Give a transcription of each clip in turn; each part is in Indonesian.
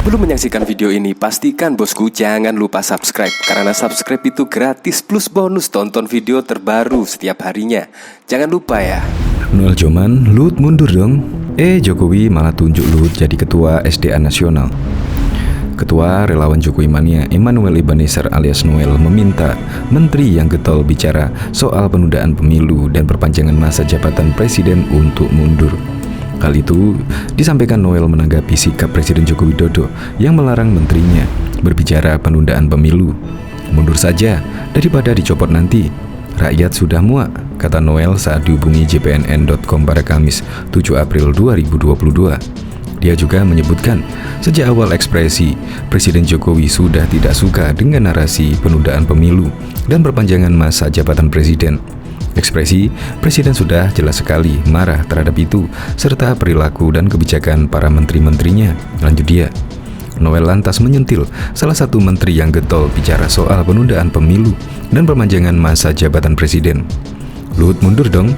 Sebelum menyaksikan video ini, pastikan bosku jangan lupa subscribe, karena subscribe itu gratis plus bonus tonton video terbaru setiap harinya. Jangan lupa ya. Noel Joman, Luhut mundur dong. Jokowi malah tunjuk Luhut jadi ketua SDA Nasional. Ketua Relawan Jokowi Mania Emmanuel Ebenezer alias Noel meminta menteri yang getol bicara soal penundaan pemilu dan perpanjangan masa jabatan presiden untuk mundur. Hal itu disampaikan Noel menanggapi sikap Presiden Joko Widodo yang melarang menterinya berbicara penundaan pemilu. Mundur saja daripada dicopot nanti. Rakyat sudah muak, kata Noel saat dihubungi jpnn.com pada Kamis 7 April 2022. Dia juga menyebutkan sejak awal ekspresi Presiden Jokowi sudah tidak suka dengan narasi penundaan pemilu dan perpanjangan masa jabatan presiden. Ekspresi Presiden sudah jelas sekali marah terhadap itu serta perilaku dan kebijakan para menteri-menterinya. Lanjut dia, Noel lantas menyentil salah satu menteri yang getol bicara soal penundaan pemilu dan perpanjangan masa jabatan presiden. Luhut mundur dong.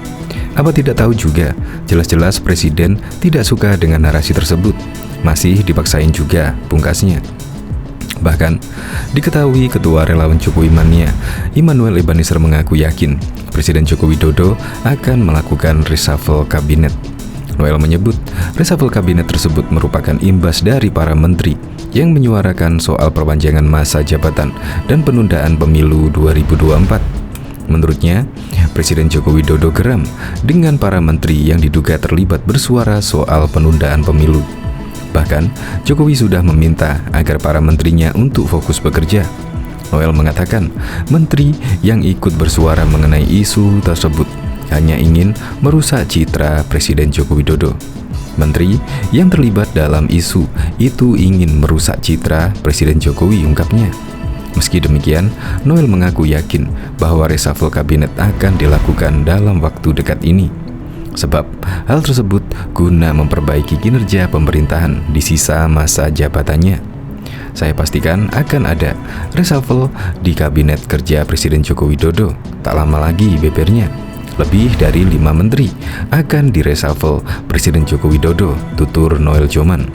Apa tidak tahu juga, jelas-jelas presiden tidak suka dengan narasi tersebut. Masih dipaksain juga, pungkasnya. Bahkan, diketahui Ketua Relawan Jokowi Mania Emmanuel Ebenezer mengaku yakin Presiden Joko Widodo akan melakukan reshuffle kabinet. Noel menyebut reshuffle kabinet tersebut merupakan imbas dari para menteri yang menyuarakan soal perpanjangan masa jabatan dan penundaan pemilu 2024. Menurutnya, Presiden Joko Widodo geram dengan para menteri yang diduga terlibat bersuara soal penundaan pemilu. Bahkan, Jokowi sudah meminta agar para menterinya untuk fokus bekerja. Noel mengatakan, menteri yang ikut bersuara mengenai isu tersebut hanya ingin merusak citra Presiden Joko Widodo. Menteri yang terlibat dalam isu itu ingin merusak citra Presiden Jokowi, ungkapnya. Meski demikian, Noel mengaku yakin bahwa reshuffle kabinet akan dilakukan dalam waktu dekat ini. Sebab hal tersebut guna memperbaiki kinerja pemerintahan di sisa masa jabatannya. Saya pastikan akan ada reshuffle di kabinet kerja Presiden Joko Widodo. Tak lama lagi bebernya. Lebih dari 5 menteri akan direshuffle Presiden Joko Widodo, tutur Noel Joman.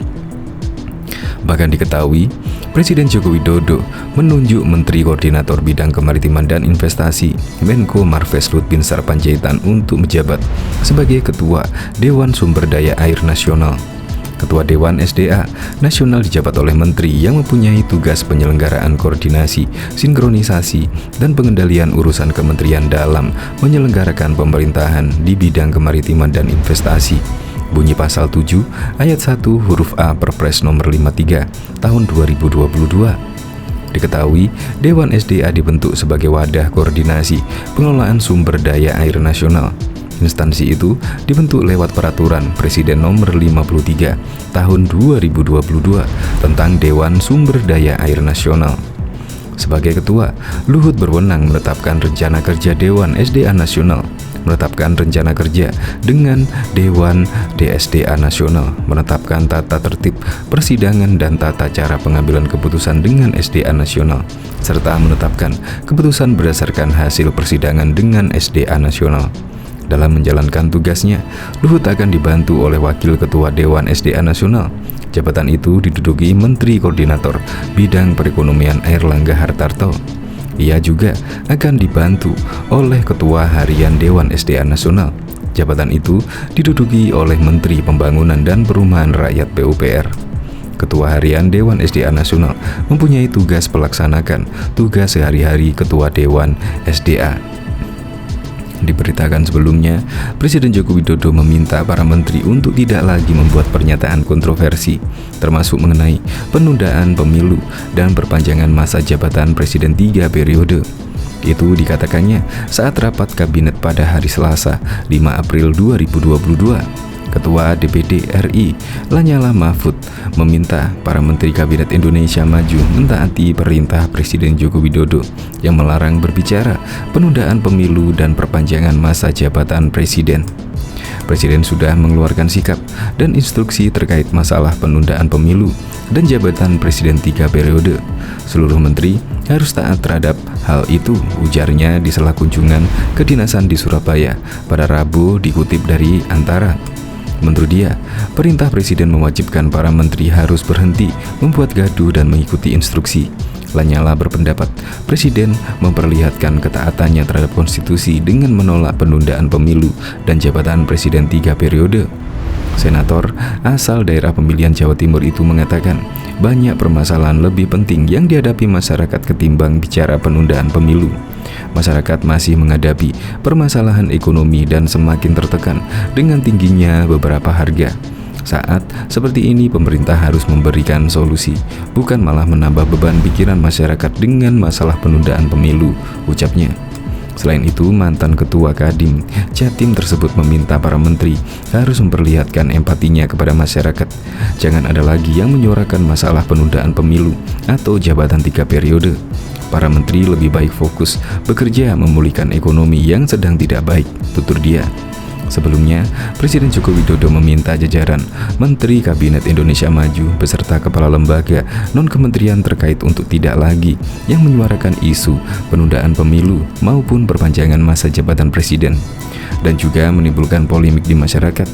Bahkan diketahui, Presiden Joko Widodo menunjuk Menteri Koordinator Bidang Kemaritiman dan Investasi Menko Marves Luhut Binsar Panjaitan untuk menjabat sebagai Ketua Dewan Sumber Daya Air Nasional. Ketua Dewan SDA Nasional dijabat oleh menteri yang mempunyai tugas penyelenggaraan koordinasi, sinkronisasi, dan pengendalian urusan kementerian dalam menyelenggarakan pemerintahan di bidang kemaritiman dan investasi. Bunyi pasal 7 ayat 1 huruf A Perpres nomor 53 tahun 2022. Diketahui, Dewan SDA dibentuk sebagai wadah koordinasi pengelolaan sumber daya air nasional. Instansi itu dibentuk lewat peraturan Presiden nomor 53 tahun 2022 tentang Dewan Sumber Daya Air Nasional. Sebagai ketua, Luhut berwenang menetapkan rencana kerja Dewan SDA Nasional, menetapkan rencana kerja dengan Dewan DSDA Nasional, menetapkan tata tertib persidangan dan tata cara pengambilan keputusan dengan SDA Nasional, serta menetapkan keputusan berdasarkan hasil persidangan dengan SDA Nasional. Dalam menjalankan tugasnya, Luhut akan dibantu oleh Wakil Ketua Dewan SDA Nasional. Jabatan itu diduduki Menteri Koordinator Bidang Perekonomian Airlangga Hartarto. Ia juga akan dibantu oleh Ketua Harian Dewan SDA Nasional. Jabatan itu diduduki oleh Menteri Pembangunan dan Perumahan Rakyat PUPR. Ketua Harian Dewan SDA Nasional mempunyai tugas pelaksanakan tugas sehari-hari Ketua Dewan SDA. Diberitakan sebelumnya, Presiden Joko Widodo meminta para menteri untuk tidak lagi membuat pernyataan kontroversi, termasuk mengenai penundaan pemilu dan perpanjangan masa jabatan Presiden 3 periode. Itu dikatakannya saat rapat kabinet pada hari Selasa, 5 April 2022. Ketua DPD RI Lanyala Mahfud meminta para menteri Kabinet Indonesia Maju mentaati perintah Presiden Joko Widodo yang melarang berbicara penundaan pemilu dan perpanjangan masa jabatan presiden. Presiden sudah mengeluarkan sikap dan instruksi terkait masalah penundaan pemilu dan jabatan presiden 3 periode. Seluruh menteri harus taat terhadap hal itu, ujarnya di sela kunjungan kedinasan di Surabaya pada Rabu, dikutip dari Antara. Menurut dia, perintah presiden mewajibkan para menteri harus berhenti membuat gaduh dan mengikuti instruksi. Lanyala berpendapat presiden memperlihatkan ketaatannya terhadap konstitusi dengan menolak penundaan pemilu dan jabatan presiden 3 periode. Senator asal daerah pemilihan Jawa Timur itu mengatakan banyak permasalahan lebih penting yang dihadapi masyarakat ketimbang bicara penundaan pemilu. Masyarakat masih menghadapi permasalahan ekonomi dan semakin tertekan dengan tingginya beberapa harga. Saat seperti ini pemerintah harus memberikan solusi, bukan malah menambah beban pikiran masyarakat dengan masalah penundaan pemilu, ucapnya. Selain itu, mantan ketua Kadin Jatim tersebut meminta para menteri harus memperlihatkan empatinya kepada masyarakat. Jangan ada lagi yang menyuarakan masalah penundaan pemilu atau jabatan 3 periode. Para menteri lebih baik fokus bekerja memulihkan ekonomi yang sedang tidak baik, tutur dia. Sebelumnya, Presiden Joko Widodo meminta jajaran Menteri Kabinet Indonesia Maju beserta kepala lembaga non-kementerian terkait untuk tidak lagi yang menyuarakan isu penundaan pemilu maupun perpanjangan masa jabatan presiden, dan juga menimbulkan polemik di masyarakat.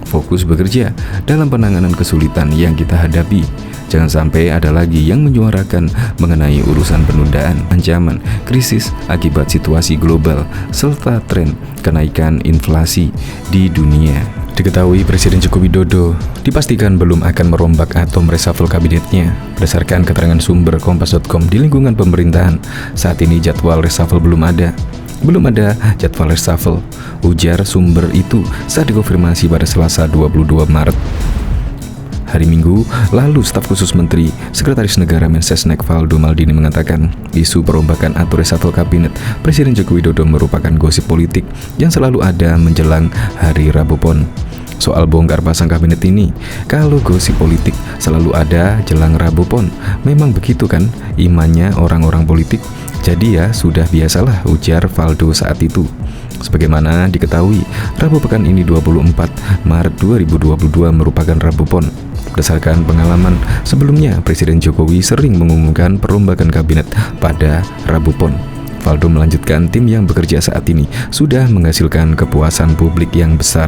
Fokus bekerja dalam penanganan kesulitan yang kita hadapi. Jangan sampai ada lagi yang menyuarakan mengenai urusan penundaan, ancaman, krisis akibat situasi global, serta tren kenaikan inflasi di dunia. Diketahui Presiden Joko Widodo dipastikan belum akan merombak atau mereshuffle kabinetnya. Berdasarkan keterangan sumber Kompas.com di lingkungan pemerintahan, saat ini jadwal reshuffle belum ada. Belum ada jadwal reshuffle, ujar sumber itu saat dikonfirmasi pada Selasa 22 Maret. Hari Minggu lalu, staf khusus Menteri Sekretaris Negara Mensesnek Valdo Maldini mengatakan isu perombakan atau reshuffle kabinet Presiden Joko Widodo merupakan gosip politik yang selalu ada menjelang hari Rabu Pon. Soal bongkar pasang kabinet ini, kalau gosip politik selalu ada jelang Rabu Pon, memang begitu kan imannya orang-orang politik. Jadi ya sudah biasalah, ujar Valdo saat itu. Sebagaimana diketahui, Rabu pekan ini 24 Maret 2022 merupakan Rabu Pon. Berdasarkan pengalaman sebelumnya, Presiden Jokowi sering mengumumkan perombakan kabinet pada Rabu Pon. Valdo melanjutkan tim yang bekerja saat ini sudah menghasilkan kepuasan publik yang besar.